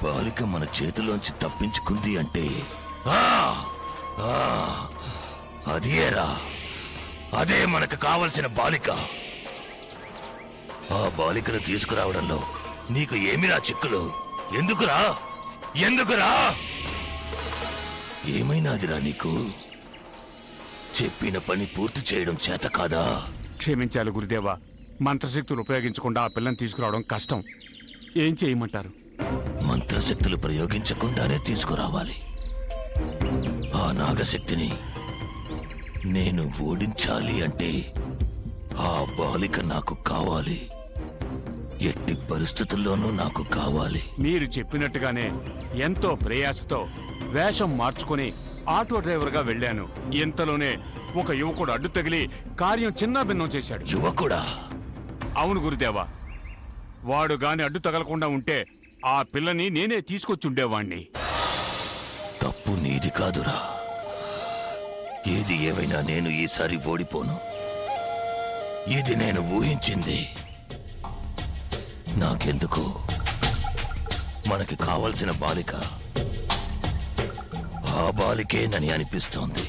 బాలిక మన చేతిలోంచి తప్పించుకుంది అంటే అదేరా, అదే మనకు కావలసిన బాలిక. ఆ బాలికను తీసుకురావడంలో నీకు ఏమిరా చిక్కులు? ఎందుకురా ఎందుకురా? ఏమైనాదిరా నీకు? చెప్పిన పని పూర్తి చేయడం చేత కాదా? క్షమించాలి గురుదేవా, మంత్రశక్తులు ఉపయోగించకుండా ఆ పిల్లని తీసుకురావడం కష్టం. ఏం చేయమంటారు? మంత్రశక్తులు ప్రయోగించకుండానే తీసుకురావాలి. ఆ నాగశక్తిని నేను ఓడించాలి అంటే ఆ బాలిక నాకు కావాలి. ఎట్టి పరిస్థితుల్లోనూ నాకు కావాలి. మీరు చెప్పినట్టుగానే ఎంతో ప్రయాసతో వేషం మార్చుకుని ఆటో డ్రైవర్గా వెళ్ళాను. ఇంతలోనే ఒక యువకుడు అడ్డు తగిలి కార్యం చిన్నాభిన్నం చేశాడు. యువకుడా? అవును గురుదేవా, వాడు గాని అడ్డు తగలకుండా ఉంటే ఆ పిల్లని నేనే తీసుకొచ్చుండేవాణ్ణి. తప్పు నీది కాదురా. ఏది ఏమైనా నేను ఈసారి ఓడిపోను. ఇది నేను ఊహించింది. నాకెందుకు మనకి కావలసిన బాలిక ఆ బాలికేనని అనిపిస్తోంది.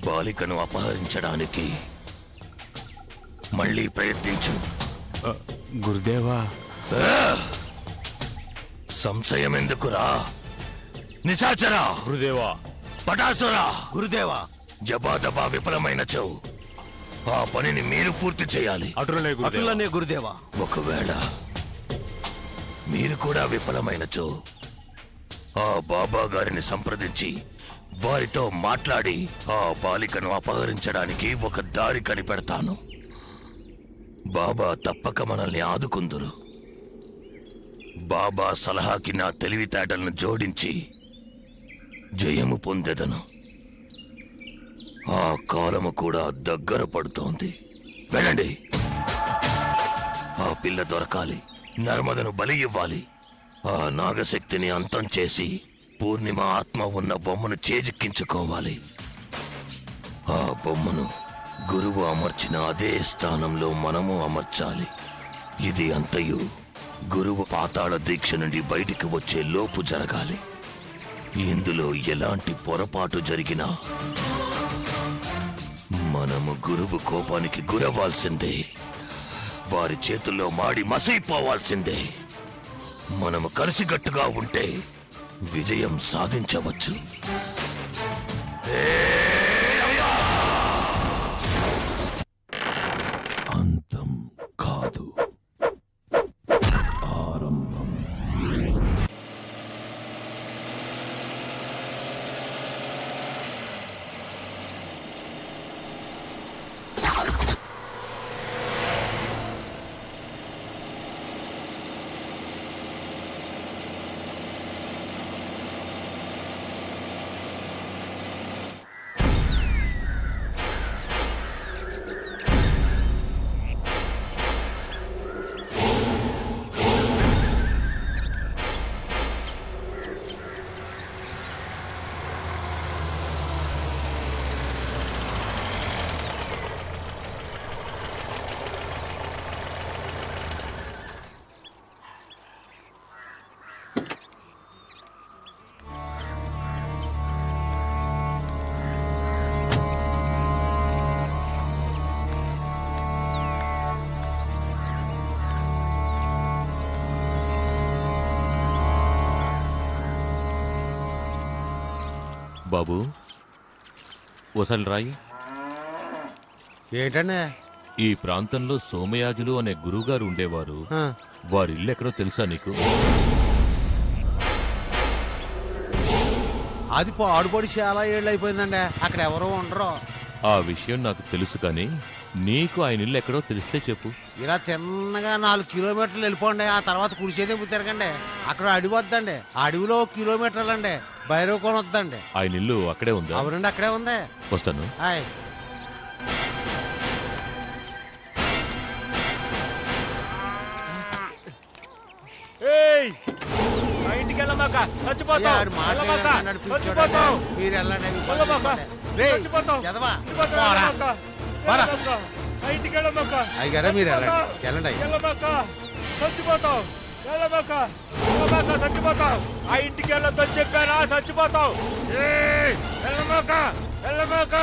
బాలికను అపహరించడానికి మళ్ళీ ప్రయత్నించు. గురుదేవా, సంశయం ఎందుకురా? నిశాచరా! గురుదేవా! పటాసురా! గురుదేవా! జబాదబా విఫలమైనచో ఆ పనిని మీరు పూర్తి చేయాలి. అటులనే గురుదేవా. ఒకవేళ మీరు కూడా విఫలమైనచో ఆ బాబా గారిని సంప్రదించి వారితో మాట్లాడి ఆ బాలికను అపహరించడానికి ఒక దారి కనిపెడతాను. బాబా తప్పక మనల్ని ఆదుకుందురు. బాబా సలహాకి నా తెలివితేటలను జోడించి జయము పొందెదను. ఆ కాలము కూడా దగ్గర పడుతోంది. వెళ్ళండి. ఆ పిల్ల దొరకాలి. నర్మదను బలి ఇవ్వాలి. ఆ నాగశక్తిని అంతం చేసి పూర్ణిమ ఆత్మ ఉన్న బొమ్మను చేజిక్కించుకోవాలి. ఆ బొమ్మను గురువు అమర్చిన అదే స్థానంలో మనము అమర్చాలి. ఇది అంతయు గురువు పాతాళ దీక్ష నుండి బయటికి వచ్చే లోపు జరగాలి. ఇందులో ఎలాంటి పొరపాటు జరిగినా మనము గురువు కోపానికి గురవ్వాల్సిందే. వారి చేతుల్లో మాడి మసైపోవాల్సిందే. మనము కలిసికట్టుగా ఉంటే విజయం సాధించవచ్చు. అంతం కాదు, ఆరంభం. బాబు, ఓసారి రాయి. ఏంటండి? ఈ ప్రాంతంలో సోమయాజులు అనే గురువుగారు ఉండేవారు. వారి ఇల్లు ఎక్కడో తెలుసా నీకు? అది పాడుపడి చాలా ఏళ్ళు అయిపోయిందండి. అక్కడ ఎవరో ఉండరు. ఆ విషయం నాకు తెలుసు, కానీ నీకు ఆయన ఇల్లు ఎక్కడో తెలిస్తే చెప్పు. ఇలా తిన్నగా 4 కిలోమీటర్లు వెళ్ళిపోండి. ఆ తర్వాత కుడిచేదే తిరగండి. అక్కడ అడవి వద్దండి. ఆ అడవిలో 1 కిలోమీటర్లు అండి భైరవకోన వద్దండి. ఆయన ఇల్లు అక్కడే ఉందా? అవునండి, అక్కడే ఉంది. వస్తాను. హాయ్. ఇంటికి వెళ్ళమాక, చచ్చిపోతావు. మీరు వెళ్ళండి. అయ్యారా మీరు వెళ్ళండి. వెళ్ళండి. చచ్చిపోతావు. వెళ్ళమాక వెళ్ళమాక చచ్చిపోతావు. ఆ ఇంటికి వెళ్ళొద్దని చెప్పానా, చచ్చిపోతావు. వెళ్ళమాక వెళ్ళమాక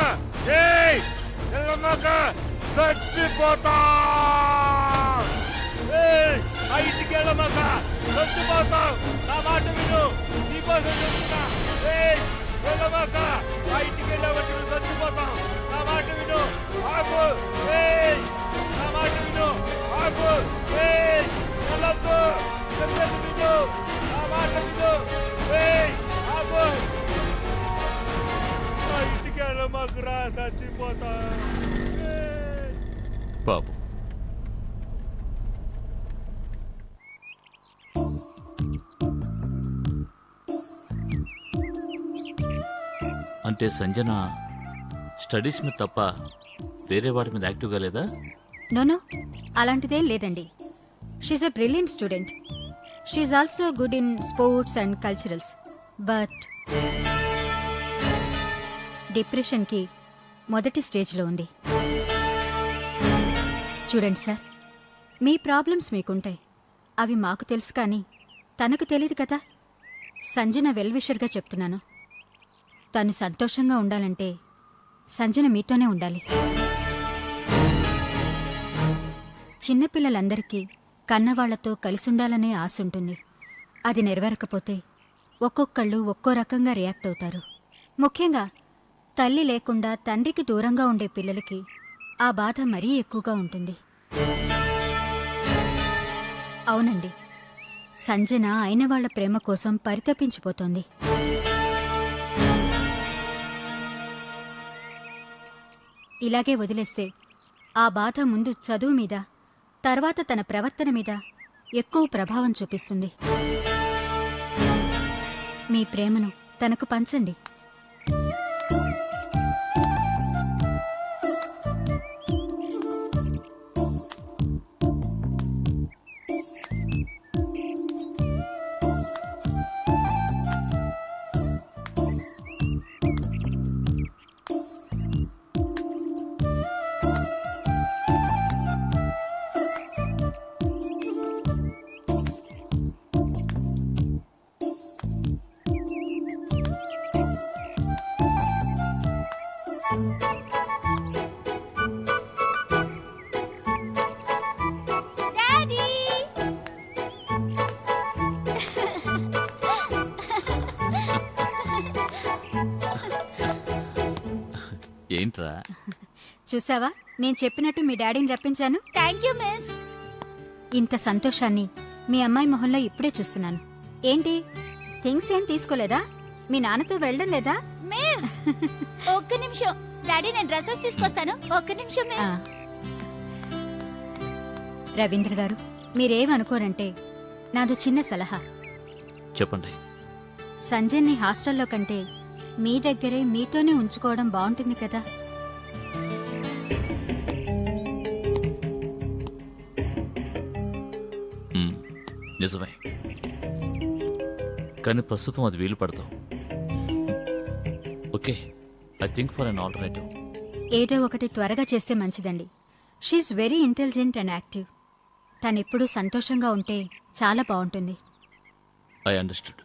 వెళ్ళమాక చచ్చిపోతావు. ఆ ఇంటికి వెళ్ళమాక చచ్చిపోతావు. నా మాట విను, నీకోసం చెప్తున్నా. వెళ్ళమాక ఆ ఇంటికి వెళ్ళవచ్చు, చచ్చిపోతావు. నా మాట విను, ఆగు. నా మాట విను, ఆగు. వెళ్ళొద్దు, చెప్పేది విను, నా మాట విను. ఆగు. ఆ ఇంటికి వెళ్ళమాకురా, చచ్చిపోతా. పాపం అంటే సంజన స్టడీస్ మీద తప్ప వేరే వాటి మీద యాక్టివ్గా లేదా? నోనో, అలాంటిదేం లేదండి. She's a brilliant student. She's also good in sports and culturals. But డిప్రెషన్కి మొదటి స్టేజ్లో ఉంది. చూడండి సార్, మీ ప్రాబ్లమ్స్ మీకుంటాయి, అవి మాకు తెలుసు, కానీ తనకు తెలియదు కదా. సంజన వెల్విషర్గా చెప్తున్నాను. తను సంతోషంగా ఉండాలంటే సంజన మీతోనే ఉండాలి. చిన్నపిల్లలందరికీ కన్నవాళ్లతో కలిసుండాలనే ఆశ ఉంటుంది. అది నెరవేరకపోతే ఒక్కొక్కళ్ళు ఒక్కో రకంగా రియాక్ట్ అవుతారు. ముఖ్యంగా తల్లి లేకుండా తండ్రికి దూరంగా ఉండే పిల్లలకి ఆ బాధ మరీ ఎక్కువగా ఉంటుంది. అవునండి, సంజన అయిన వాళ్ల ప్రేమ కోసం పరితపించిపోతోంది. ఇలాగే వదిలేస్తే ఆ బాధ ముందు చదువు మీద, తర్వాత తన ప్రవర్తన మీద ఎక్కువ ప్రభావం చూపిస్తుంది. మీ ప్రేమను తనకు పంచండి. ఏంట్రా? చూసావా, నేను చెప్పినట్టు మీ డాడీని రప్పించాను. Thank you miss. ఇంత సంతోషాన్ని మీ అమ్మాయి మొహంలో ఇప్పుడే చూస్తున్నాను. ఏంటి, థింగ్స్ ఏం తీసుకోలేదా? మీ నాన్నతో వెళ్ళడం లేదా? మిస్ ఒక్క నిమిషం డాడీ, నేను డ్రెస్సెస్ తీసుకొస్తాను. ఒక్క నిమిషం ఆ. మిస్. రవీంద్ర గారు, మీరేమనుకోరంటే నాదో చిన్న సలహా. చెప్పండి. సంజయ్ని హాస్టల్లో కంటే మీ దగ్గరే మీతోనే ఉంచుకోవడం బాగుంటుంది కదా. నిజమే, కానీ ప్రస్తుతం అది వీలు పడతాం. Okay, I think for an alternative. ఏదో ఒకటి త్వరగా చేస్తే మంచిదండి. She's very intelligent and active. తనెప్పుడూ సంతోషంగా ఉంటే చాలా బాగుంటుంది. I understood.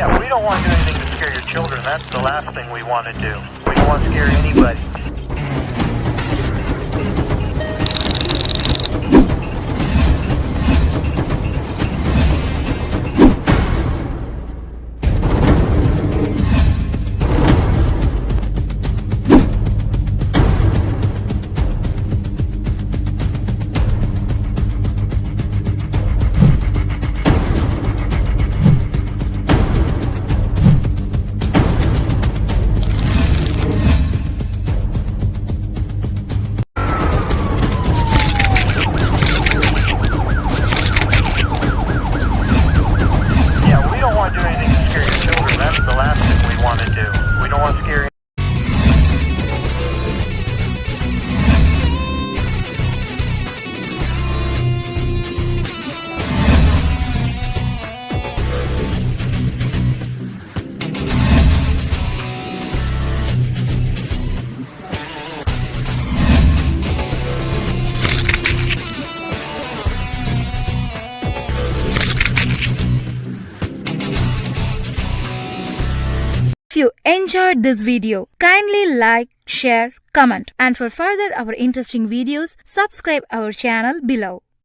Yeah, we don't want to do anything to scare your children. That's the last thing we want to do. We don't want to scare anybody. Yeah, we don't want to do anything to scare your children. That's the last thing we want to do. We don't want to scare. If you enjoyed this video, kindly like, share, comment, and for further our interesting videos, subscribe our channel below.